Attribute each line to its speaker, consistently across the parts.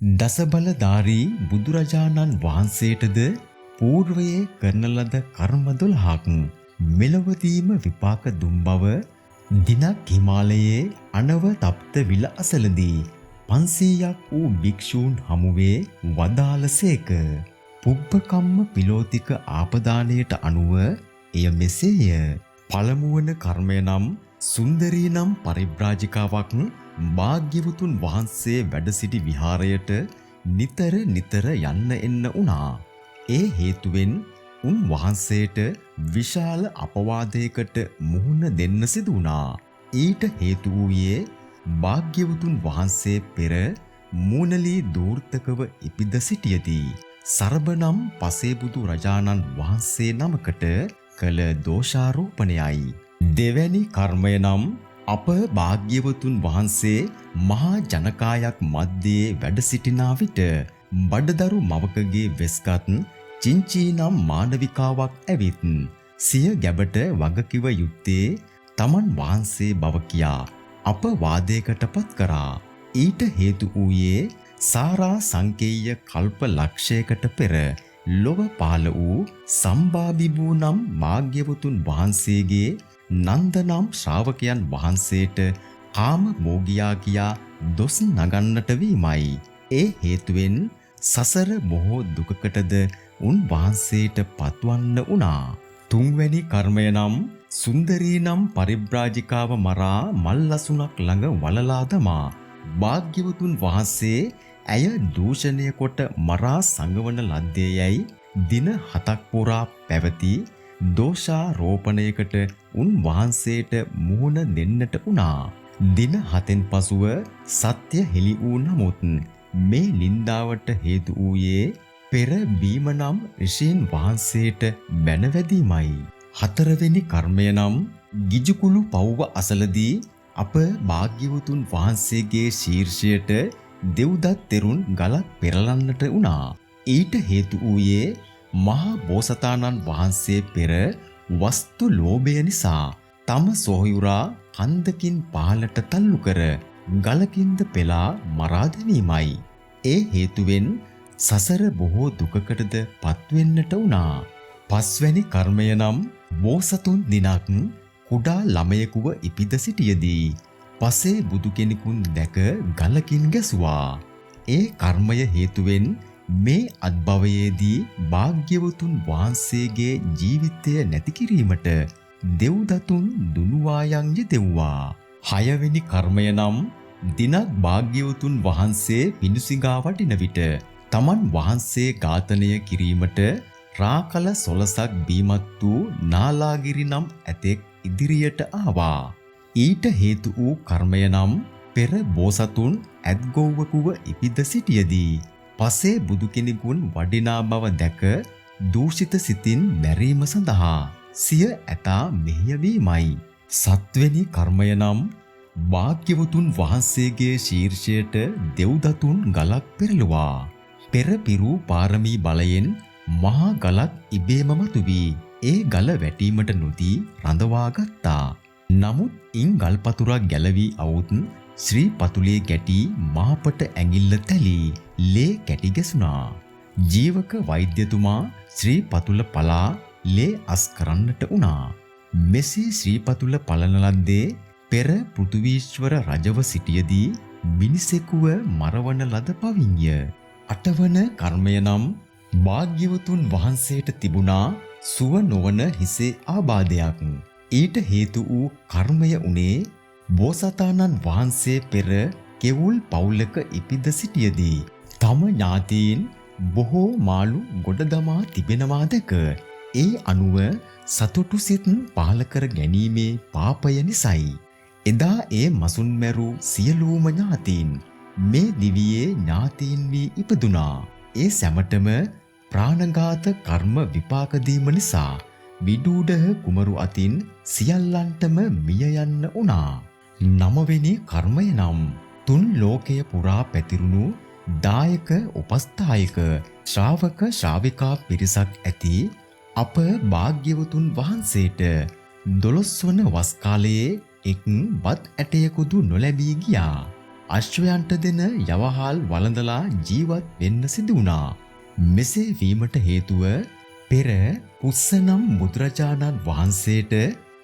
Speaker 1: දසබලධාරී බුදුරජාණන් වහන්සේටද పూర్වයේ කරන ලද කර්ම 12ක් මෙලොවදීම විපාක දුන් බව දිනක් හිමාලයේ අනව තප්ත විල අසලදී 500ක් වූ භික්ෂූන් හමුවේ වදාළසේක. පුබ්බකම්ම පිලෝතික ආපදානයට අනුව එය මෙසේය. පළමුවන කර්මය නම් සුන්දරී නම් පරිබ්‍රාජිකාවක් භාග්‍යවතුන් වහන්සේ වැඩ සිටි විහාරයට නිතර නිතර යන්න එන්න වුණා. ඒ හේතුවෙන් උන් වහන්සේට විශාල අපවාදයකට මුහුණ දෙන්න සිදු වුණා. ඊට හේතු වූයේ භාග්‍යවතුන් වහන්සේ පෙර මූණලී දූර්තකව ඉපිද සිටියදී සරබනම් පසේබුදු රජාණන් වහන්සේ නමකට කළ දෝෂාරෝපණයයි. දෙවැනි කර්මය නම් අප භාග්‍යවතුන් වහන්සේ මහා ජනකායක් මැද්දේ වැඩ සිටිනා විට බඩදරු මවකගේ වෙස්ගත් චින්චී නම් මානවිකාවක් ඇවිත් සිය ගැබට වගකිව යුත්තේ තමන් වහන්සේ බව කියා අප වාදයකටපත් කරා. ඊට හේතු වූයේ සාරා සංකේය කල්ප ලක්ෂයකට පෙර ලොව පාල වූ සම්බාබිබූ නම් භාග්‍යවතුන් වහන්සේගේ නන්ද නම් ශ්‍රාවකයන් වහන්සේට කාම භෝගියා කියා දොස් නගන්නට වීමයි. ඒ හේතුවෙන් සසර බොහෝ දුකකටද උන් වහන්සේට පත්වන්න වුණා. තුන්වැනි කර්මය නම් සුන්දරී නම් පරිබ්‍රාජිකාව මරා මල්ලසුනක් ළඟ වලලා දමා භාග්‍යවතුන් වහන්සේ ඇය දූෂණය කොට මරා සංගවන ලද්දේයයි දින 7ක් පුරා පැවති දෝෂාරෝපණයකට උන් වහන්සේට මුහුණ දෙන්නට වුණා. දින 7න් පසුව සත්‍ය හෙළි වූ නමුත් මේ නින්දාවට හේතු වූයේ පෙර බීම නම් ඍෂීන් වහන්සේට බැනවැදීමයි. හතරවෙනි කර්මය නම් ගිජුකුළු පව්ව අසලදී අප භාග්‍යවතුන් වහන්සේගේ ශීර්ෂයට දෙව්දත් තෙරුන් ගලක් පෙරලන්නට වුණා. ඊට හේතු වූයේ මහා බෝසතාණන් වහන්සේ පෙර වස්තු ලෝභය නිසා තම සොහොයුරා කන්දකින් පහළට තල්ලු කර ගලකින්ද පෙලා මරා දැමීමයි. ඒ හේතුවෙන් සසර බොහෝ දුකකටද පත්වෙන්නට වුණා. පස්වැනි කර්මය නම් බෝසතුන් දිනක් කුඩා ළමයෙකුව ඉපිද සිටියදී පසේ බුදු කෙනෙකුන් දැක ගලකින් ගැසුවා. ඒ කර්මය හේතුවෙන් මේ අත්භවයේදී භාග්‍යවතුන් වහන්සේගේ ජීවිතය නැති කිරීමට දෙව්දතුන් දුනුවායන් යෙදෙව්වා. හයවෙනි කර්මය නම් දිනක් භාග්‍යවතුන් වහන්සේ පිඬුසිඟා වඩින විට තමන් වහන්සේ ඝාතනය කිරීමට රාකල සොලසක් බීමත් වූ නාලාගිරි නම් ඇතෙක් ඉදිරියට ආවා. ඊට හේතු වූ කර්මය නම් පෙර බෝසතුන් ඇත්ගොව්වකුව ඉපිද සිටියදී පසේ බුදු කෙනෙකුන් වඩිනා බව දැක දූෂිත සිතින් මැරීම සඳහා සිය ඇතා මෙහෙයවීමයි. සත්වෙනි කර්මය නම් භාග්‍යවතුන් වහන්සේගේ ශීර්ෂයට දෙව්දතුන් ගලක් පෙරළුවා. පෙර පිරූ පාරමී බලයෙන් මහා ගලක් ඉබේම මතුවී ඒ ගල වැටීමට නොදී රඳවා ගත්තා. නමුත් ඉන් ගල් පතුරක් ගැලවී අවුත් ශ්‍රී පතුලේ ගැටි මාපට ඇඟිල්ල තැලී ලේ කැටි ගැසුණා. ජීවක වෛද්‍යතුමා ශ්‍රී පතුල පලා ලේ අස් කරන්නට වුණා. මෙසේ ශ්‍රී පතුල පලන ලද්දේ පෙර පෘථුවීශ්වර රජව සිටියදී මිනිසෙකුව මරවන ලද පවින්ය. අටවන කර්මය නම් භාග්‍යවතුන් වහන්සේට තිබුණා සුව නොවන හිසේ ආබාධයක්. ඊට හේතු වූ කර්මය උනේ බෝසතාණන් වහන්සේ පෙර කෙවුල් පවුලක ඉපිද සිටියදී තම ඥාතීන් බොහෝ මාළු ගොඩ දමා තිබෙනවා දැක ඒ අනුව සතුටු සිත් පහල කර ගැනීමේ පාපය නිසයි. එදා ඒ මසුන් මැරු සියලුම ඥාතීන් මේ දිවියේ ඥාතීන් වී ඉපදුනා. ඒ සැමටම ප්‍රාණඝාත කර්ම විපාක දීම නිසා විදූඩහ කුමරු අතින් සියල්ලන්ටම මිය යන්න වුණා. නවවෙනි කර්මය නම් තුන් ලෝකය පුරා පැතිරුණු දායක උපස්ථායක ශ්‍රාවක ශ්‍රාවිකා පිරිසක් ඇති අප භාග්‍යවතුන් වහන්සේට 12 වන වස් කාලයේ එක් බත් ඇටයකුදු නොලැබී ගියා. අශ්වයන්ට දෙන යවහල් වළඳලා ජීවත් වෙන්න සිදු වුණා. මෙසේ වීමට හේතුව පෙර පුස්ස නම් බුදුරජාණන් වහන්සේට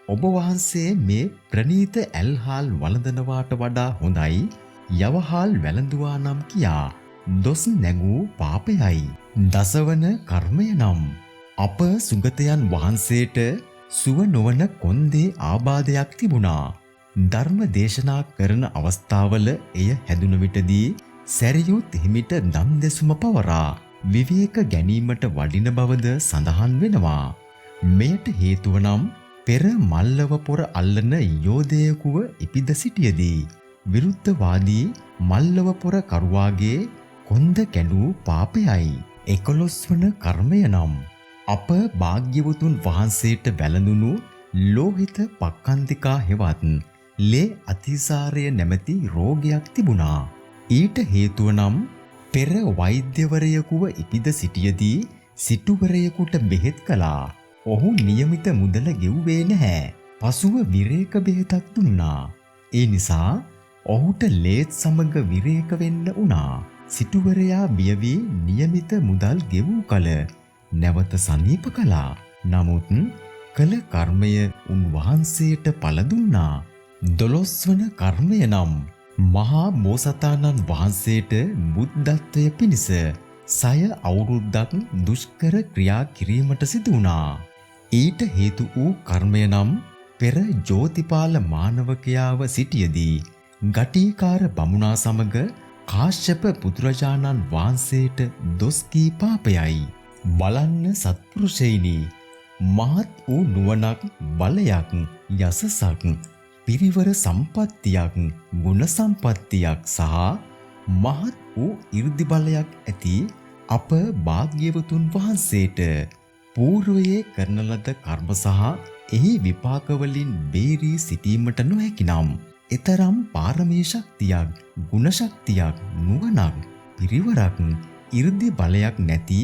Speaker 1: ඔබ වහන්සේ මේ ප්‍රනීත ඇල්හාල් වළඳනවාට වඩා හොඳයි යවහල් වැළඳුවා නම් කියා දොස් නැගූ පාපයයි. දසවන කර්මය නම් අප සුගතයන් වහන්සේට සුව නොවන කොන්දේ ආබාධයක් තිබුණා. ධර්ම දේශනා කරන අවස්ථාවල එය හැදුන විටදී සැරියුත් හිමිට දම් දෙසුම පවරා විවේක ගැනීමට වඩින බවද සඳහන් වෙනවා. මෙයට හේතුව නම් පෙර මල්ලව පොර අල්ලන යෝධයෙකුව ඉපිද සිටියදී විරුද්ධවාදී මල්ලව පොර කරුවාගේ කොන්ද කැඩූ පාපයයි. 11 වන කර්මය නම් අප භාග්‍යවතුන් වහන්සේට වැළඳුණු ලෝහිත පක්ඛන්තිකා හෙවත් ලේ අතිසාරය නැමැති රෝගයක් තිබුණා. ඊට හේතුව නම් පෙර වෛද්‍යවරයෙකුව ඉපිද සිටියදී සිටුවරයෙකුට බෙහෙත් කළා. ඔහු නියමිත මුදල ගෙව්වේ නැහැ. පසුව විරේක බෙහෙතක් දුන්නා. ඒ නිසා ඔහුට ලේත් සමග විරේක වෙන්න වුණා. සිටුවරයා බිය වී නියමිත මුදල් ගෙවූ කල නැවත සනීප කළා. නමුත් කළ කර්මය උන්වහන්සේට පළ දුන්නා. 12 වන කර්මය නම් මහා බෝසතාණන් වහන්සේට බුද්ධත්වය පිණිස 6 අවුරුද්දක් දුෂ්කර ක්‍රියා කිරීමට සිදු වුණා. ඊට හේතු වූ කර්මය නම් පෙර ජෝතිපාල මානවකයාව සිටියදී ගටිකාර බමුණා සමග කාශ්‍යප බුදුරජාණන් වහන්සේට දොස් කී පාපයයි. බලන්න සත්පුරුෂයිනි, මහත් වූ නුවණක්, බලයක්, යසසක්, පිරිවර සම්පත්තියක්, ගුණ සම්පත්තියක් සහ මහත් වූ 이르දි බලයක් ඇති අප භාග්‍යවතුන් වහන්සේට పూర్වයේ කරන ලද කර්ම සහ එහි විපාක වලින් බේරී සිටීමට නොහැකි නම් එතරම් පාරමී ශක්තියක්, ගුණ ශක්තියක්, නුවණක්, පිරිවරක්, 이르දි බලයක් නැති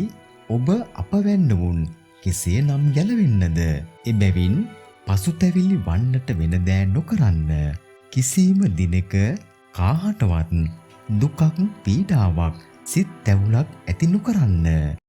Speaker 1: ඔබ අප වැන්නවුන් කෙසේනම් ගැලවෙන්නද? එබැවින් පසුතැවිලි වන්නට වෙන දෑ නොකරන්න. කිසිම දිනක කාහටවත් දුකක්, පීඩාවක්, සිත් තැවුලක් ඇති නොකරන්න.